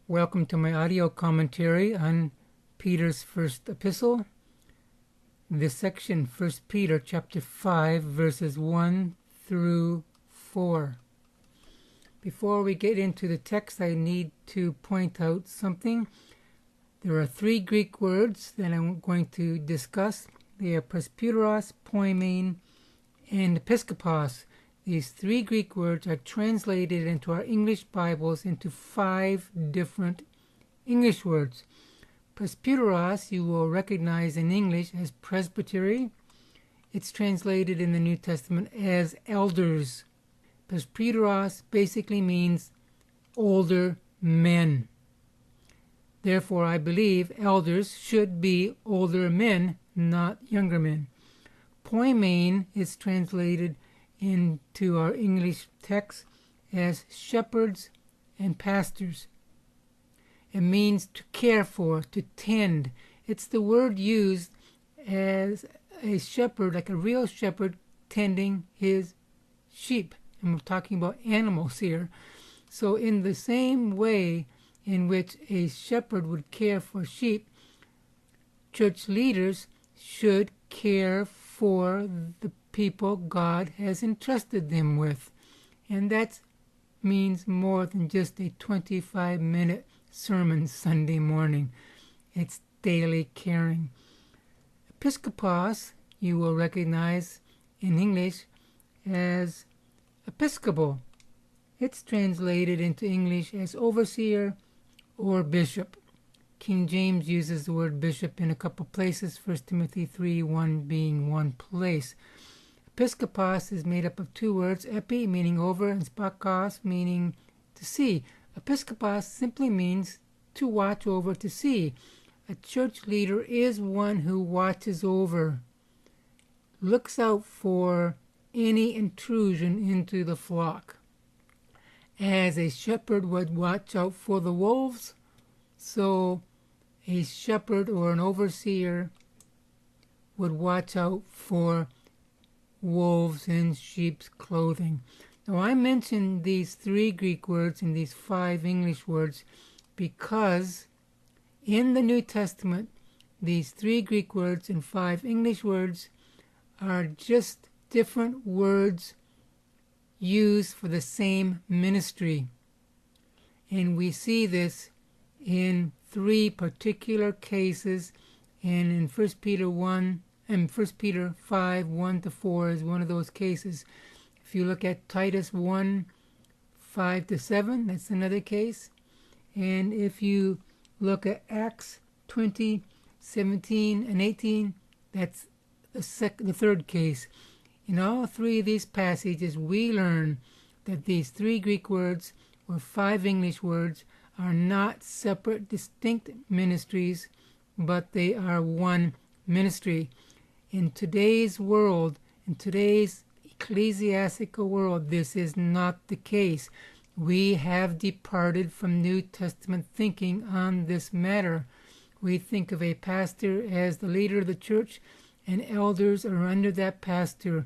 Welcome to my audio commentary on Peter's first epistle. This section, 1 Peter chapter 5, verses 1 through 4. Before we get into the text, I need to point out something. There are three Greek words that I'm going to discuss. They are presbyteros, poimen, and episkopos. These three Greek words are translated into our English Bibles into 5 different English words. Presbyteros you will recognize in English as presbytery. It's translated in the New Testament as elders. Presbyteros basically means older men. Therefore, I believe elders should be older men, not younger men. Poimen is translated into our English text as shepherds and pastors. It means to care for, to tend. It's the word used as a shepherd, like a real shepherd tending his sheep. And we're talking about animals here. So in the same way in which a shepherd would care for sheep, church leaders should care for the people God has entrusted them with. And that means more than just a 25-minute sermon Sunday morning. It's daily caring. Episkopos you will recognize in English as episcopal. It's translated into English as overseer or bishop. King James uses the word bishop in a couple places, 1 Timothy 3:1 being one place. Episkopos is made up of two words, epi meaning over and spakos meaning to see. Episkopos simply means to watch over, to see. A church leader is one who watches over, looks out for any intrusion into the flock. As a shepherd would watch out for the wolves, so a shepherd or an overseer would watch out for wolves in sheep's clothing. Now, I mentioned these 3 Greek words and these 5 English words because in the New Testament, these 3 Greek words and 5 English words are just different words used for the same ministry. And we see this in 3 particular cases, and in 1 Peter 1 and 1 Peter 5, 1 to 4 is one of those cases. If you look at Titus 1, 5 to 7, that's another case. And if you look at Acts 20, 17, and 18, that's the third case. In all 3 of these passages, we learn that these 3 Greek words or 5 English words are not separate, distinct ministries, but they are one ministry. In today's world, in today's ecclesiastical world, this is not the case. We have departed from New Testament thinking on this matter. We think of a pastor as the leader of the church, and elders are under that pastor.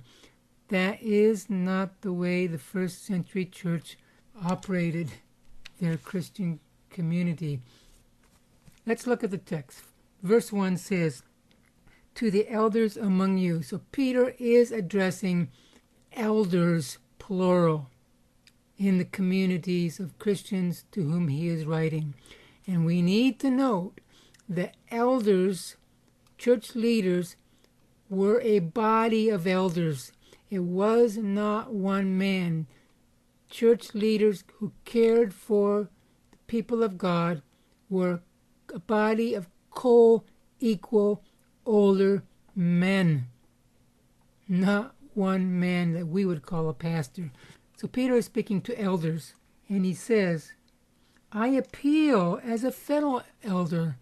That is not the way the first century church operated their Christian community. Let's look at the text. Verse 1 says, "To the elders among you." So Peter is addressing elders, plural, in the communities of Christians to whom he is writing. And we need to note that elders, church leaders, were a body of elders. It was not one man. Church leaders who cared for the people of God were a body of co-equal older men, not one man that we would call a pastor. So Peter is speaking to elders, and he says, "I appeal as a fellow elder."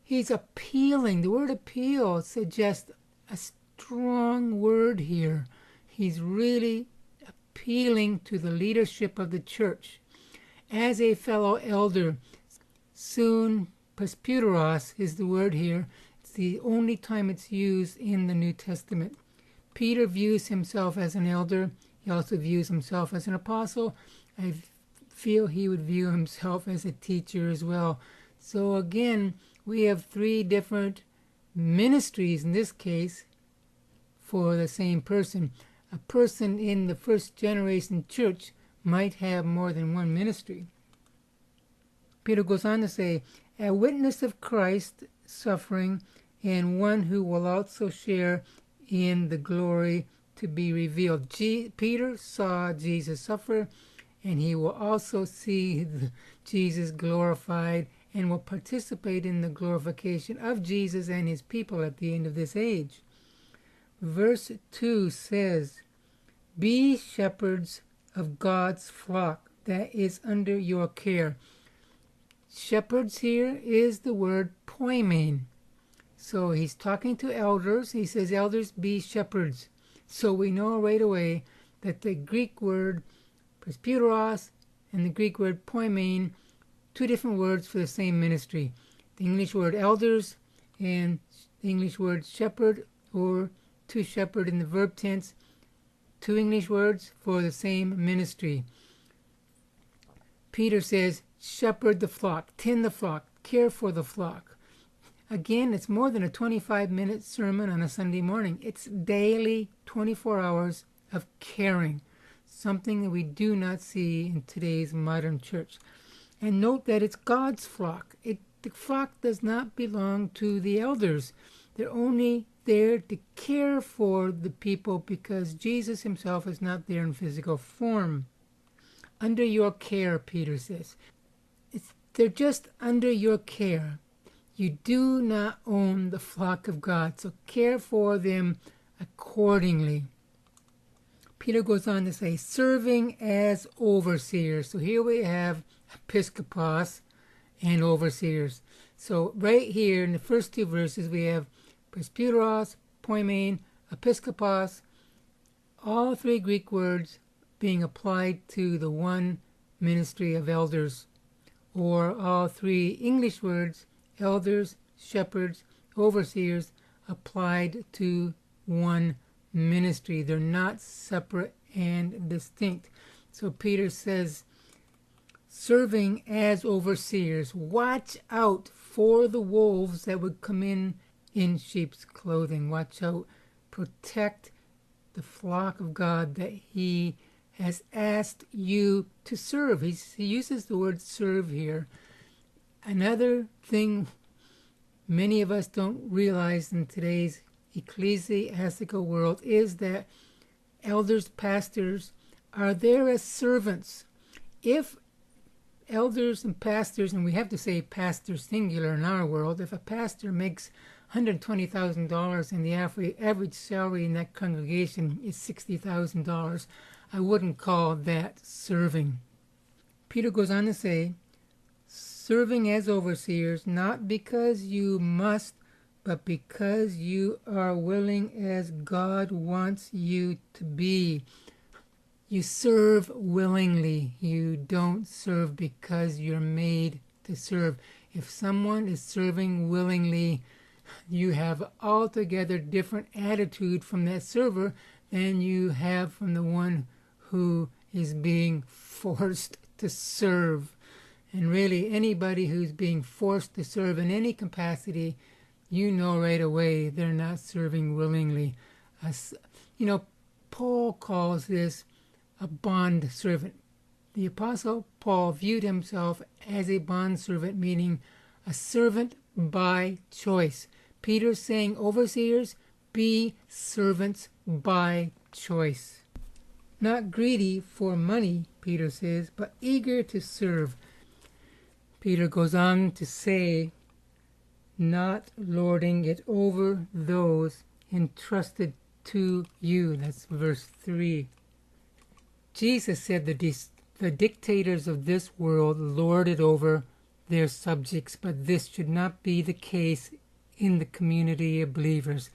He's appealing. The word appeal suggests a strong word here. He's really appealing to the leadership of the church. As a fellow elder, soon presbyteros is the word here. It's the only time it's used in the New Testament. Peter views himself as an elder. He also views himself as an apostle. I feel he would view himself as a teacher as well. So again, we have three different ministries in this case for the same person. A person in the first generation church might have more than one ministry. Peter goes on to say, a witness of Christ's suffering and one who will also share in the glory to be revealed. Peter saw Jesus suffer, and he will also see Jesus glorified and will participate in the glorification of Jesus and his people at the end of this age. Verse 2 says, be shepherds of God's flock that is under your care. Shepherds here is the word poimen. So he's talking to elders. He says, elders, be shepherds. So we know right away that the Greek word presbyteros and the Greek word poimen, two different words for the same ministry. The English word elders and the English word shepherd, or to shepherd in the verb tense, two English words for the same ministry. Peter says, shepherd the flock, tend the flock, care for the flock. Again, it's more than a 25-minute sermon on a Sunday morning. It's daily, 24 hours of caring, something that we do not see in today's modern church. And note that it's God's flock. The flock does not belong to the elders. They're only there to care for the people because Jesus himself is not there in physical form. Under your care, Peter says. They're just under your care. You do not own the flock of God, so care for them accordingly. Peter goes on to say, serving as overseers. So here we have episkopos and overseers. So right here in the first two verses we have presbyteros, poimen, episkopos, all three Greek words being applied to the one ministry of elders, or all three English words, elders, shepherds, overseers, applied to one ministry. They're not separate and distinct. So Peter says, serving as overseers, watch out for the wolves that would come in sheep's clothing. Watch out. Protect the flock of God that he has asked you to serve. He uses the word serve here. Another thing many of us don't realize in today's ecclesiastical world is that elders, pastors are there as servants. If elders and pastors, and we have to say pastor singular in our world, if a pastor makes $120,000 and the average salary in that congregation is $60,000, I wouldn't call that serving. Peter goes on to say, serving as overseers, not because you must, but because you are willing as God wants you to be. You serve willingly. You don't serve because you're made to serve. If someone is serving willingly, you have altogether different attitude from that server than you have from the one who is being forced to serve. And really, anybody who's being forced to serve in any capacity, you know right away they're not serving willingly. Paul calls this a bond servant. The Apostle Paul viewed himself as a bond servant, meaning a servant by choice. Peter's saying, overseers, be servants by choice. Not greedy for money, Peter says, but eager to serve. Peter goes on to say, not lording it over those entrusted to you. That's verse 3. Jesus said the dictators of this world lord it over their subjects, but this should not be the case in the community of believers.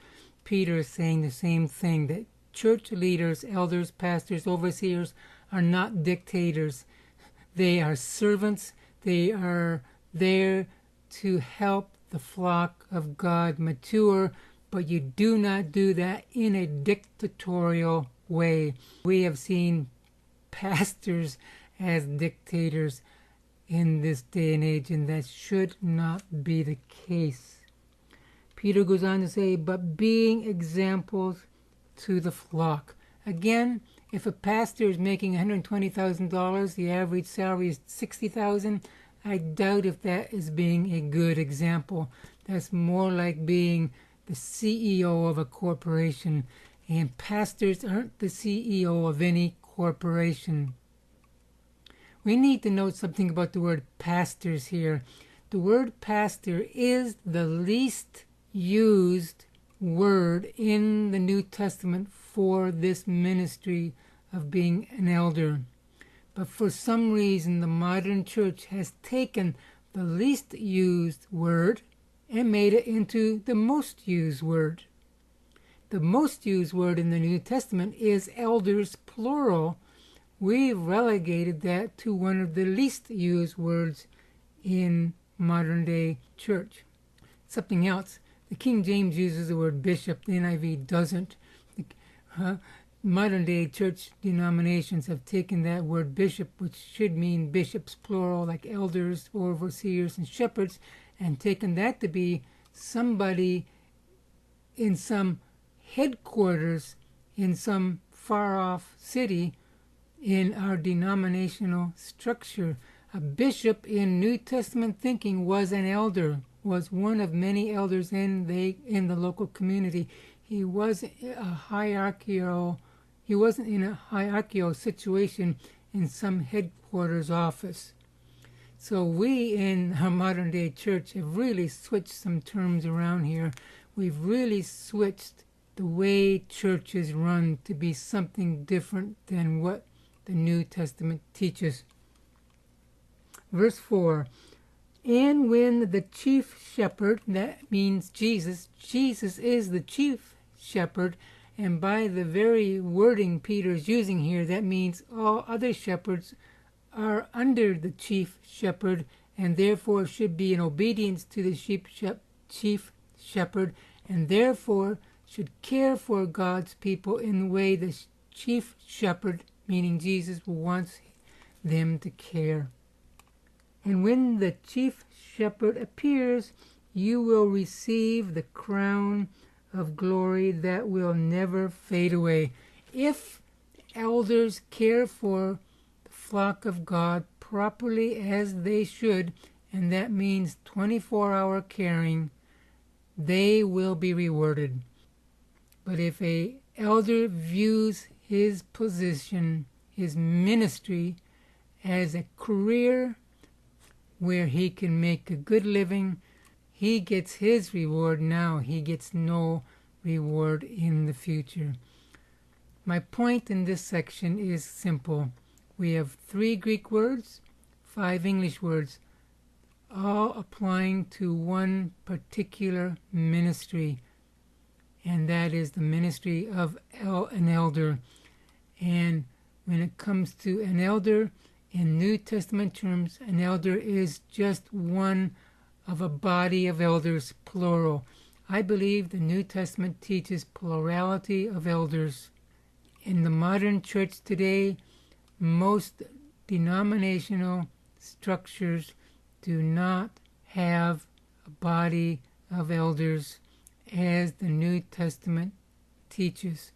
Peter is saying the same thing, that church leaders, elders, pastors, overseers are not dictators. They are servants. They are there to help the flock of God mature, but you do not do that in a dictatorial way. We have seen pastors as dictators in this day and age, and that should not be the case. Peter goes on to say, but being examples to the flock. Again, if a pastor is making $120,000, the average salary is $60,000, I doubt if that is being a good example. That's more like being the CEO of a corporation, and pastors aren't the CEO of any corporation. We need to note something about the word pastors here. The word pastor is the least used word in the New Testament for this ministry of being an elder. But for some reason, the modern church has taken the least used word and made it into the most used word. The most used word in the New Testament is elders, plural. We've relegated that to one of the least used words in modern day church. Something else, the King James uses the word bishop, the NIV doesn't. Modern day church denominations have taken that word bishop, which should mean bishops plural, like elders, overseers, and shepherds, and taken that to be somebody in some headquarters in some far off city in our denominational structure. A bishop in New Testament thinking was an elder, was one of many elders in the local community. He wasn't in a hierarchical situation in some headquarters office. So we in our modern day church have really switched some terms around here. We've really switched the way church is run to be something different than what the New Testament teaches. Verse 4, and when the chief shepherd, that means Jesus is the chief shepherd, and by the very wording Peter is using here, that means all other shepherds are under the chief shepherd and therefore should be in obedience to the chief shepherd, and therefore should care for God's people in the way the chief shepherd, meaning Jesus, wants them to care. And when the chief shepherd appears, you will receive the crown of glory that will never fade away. If elders care for the flock of God properly as they should, and that means 24-hour caring, they will be rewarded. But if an elder views his position, his ministry, as a career where he can make a good living, he gets his reward now. He gets no reward in the future. My point in this section is simple. We have 3 Greek words, 5 English words, all applying to one particular ministry, and that is the ministry of an elder. And when it comes to an elder, in New Testament terms, an elder is just one of a body of elders, plural. I believe the New Testament teaches plurality of elders. In the modern church today, most denominational structures do not have a body of elders as the New Testament teaches.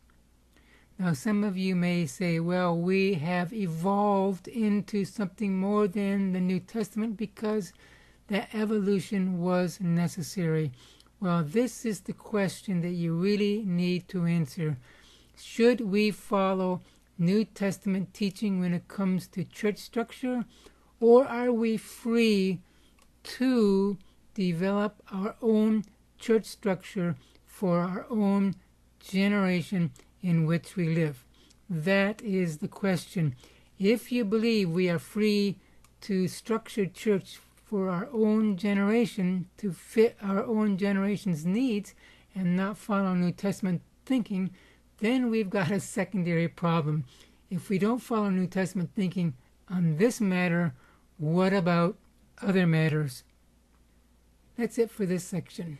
Now, some of you may say, well, we have evolved into something more than the New Testament because that evolution was necessary. Well, this is the question that you really need to answer. Should we follow New Testament teaching when it comes to church structure, or are we free to develop our own church structure for our own generation in which we live? That is the question. If you believe we are free to structure church for our own generation to fit our own generation's needs and not follow New Testament thinking, then we've got a secondary problem. If we don't follow New Testament thinking on this matter, what about other matters? That's it for this section.